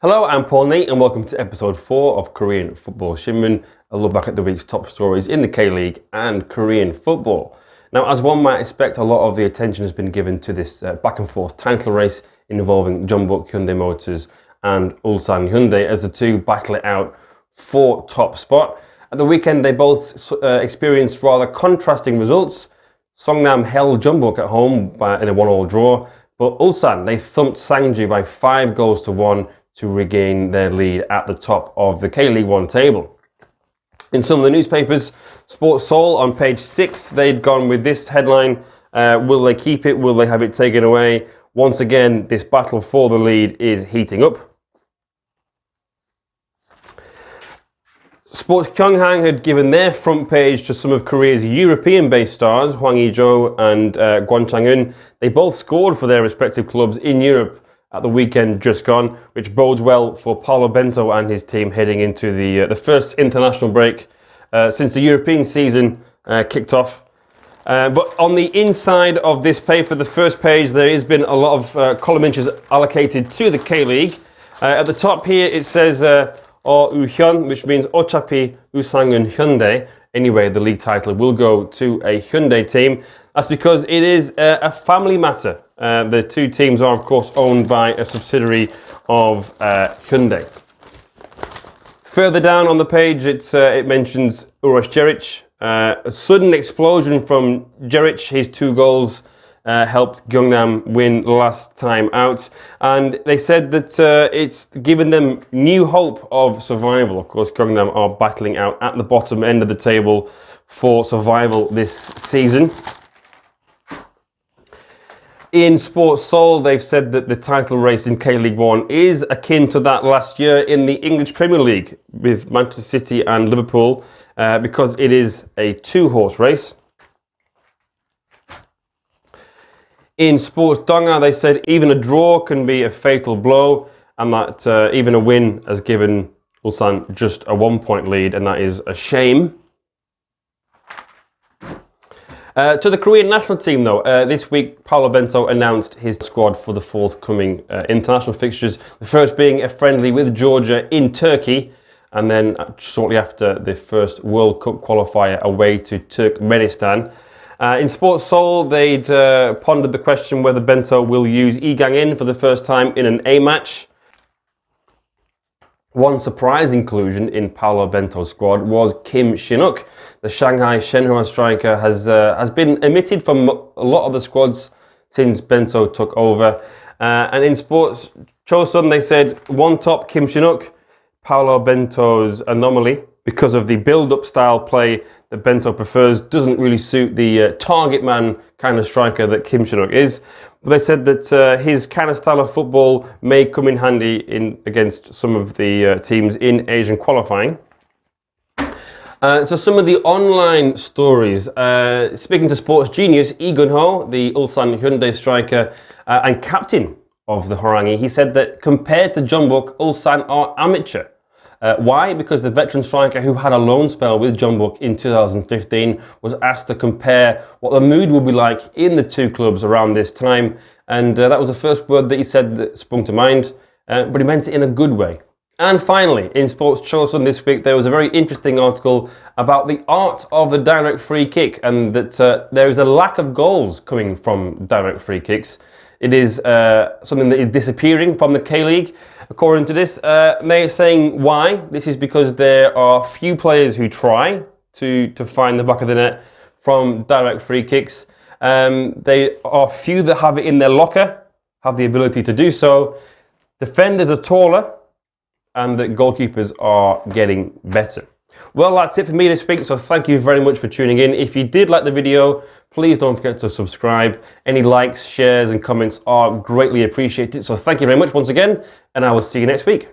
Hello, I'm Paul Nate and welcome to episode 4 of Korean Football Shinmun, a look back at the week's top stories in the K-League and Korean football. Now, as one might expect, a lot of the attention has been given to this back and forth title race involving Jeonbuk Hyundai Motors and Ulsan Hyundai as the two battle it out for top spot. At the weekend, they both experienced rather contrasting results. Songnam held Jeonbuk at home in a 1-1 draw, but Ulsan, they thumped Sangju by 5-1 to regain their lead at the top of the K-League 1 table. In some of the newspapers, Sports Seoul on page 6, they'd gone with this headline, will they keep it, will they have it taken away? Once again, this battle for the lead is heating up. Sports Kyung-ho had given their front page to some of Korea's European-based stars, Hwang Hee-jo and Kwon Chang-eun. They both scored for their respective clubs in Europe at the weekend just gone, which bodes well for Paulo Bento and his team heading into the first international break since the European season kicked off. But on the inside of this paper, the first page, there has been a lot of column inches allocated to the K-League. At the top here, it says Uhyun, which means Ochapi Usangun Hyundai. Anyway, the league title will go to a Hyundai team. That's because it is a family matter. The two teams are, of course, owned by a subsidiary of Hyundai. Further down on the page, it mentions Uroš Djerić. A sudden explosion from Djerić. His 2 goals helped Gyeongnam win last time out. And they said that it's given them new hope of survival. Of course, Gyeongnam are battling out at the bottom end of the table for survival this season. In Sports Seoul, they've said that the title race in K-League 1 is akin to that last year in the English Premier League with Manchester City and Liverpool because it is a 2-horse race. In Sports Donga, they said even a draw can be a fatal blow and that even a win has given Ulsan just a 1-point lead, and that is a shame. To the Korean national team, though, this week Paulo Bento announced his squad for the forthcoming international fixtures. The first being a friendly with Georgia in Turkey, and then shortly after the first World Cup qualifier away to Turkmenistan. In Sports Seoul, they'd pondered the question whether Bento will use Kang-in for the first time in an A match. One surprise inclusion in Paulo Bento's squad was Kim Shin-wook. The Shanghai Shenhua striker has been omitted from a lot of the squads since Bento took over. And in Sports Chosun, they said one top Kim Shin-wook, Paulo Bento's anomaly because of the build-up style play that Bento prefers doesn't really suit the target man kind of striker that Kim Shin-wook is. But they said that his kind of style of football may come in handy against some of the teams in Asian qualifying. So some of the online stories. Speaking to Sports Genius, Keun-ho, the Ulsan Hyundai striker and captain of the Horangi, he said that compared to Jeonbuk, Ulsan are amateur. Why? Because the veteran striker who had a loan spell with Jeonbuk in 2015 was asked to compare what the mood would be like in the two clubs around this time, and that was the first word that he said that sprung to mind, but he meant it in a good way. And finally, in Sports Chosun this week, there was a very interesting article about the art of the direct free kick, and that there is a lack of goals coming from direct free kicks. It is something that is disappearing from the K-League. According to this, they're saying why. This is because there are few players who try to find the back of the net from direct free kicks. There are few that have it in their locker, have the ability to do so. Defenders are taller, and the goalkeepers are getting better. Well, that's it for me this week, so thank you very much for tuning in. If you did like the video, please don't forget to subscribe. Any likes, shares and comments are greatly appreciated. So thank you very much once again, and I will see you next week.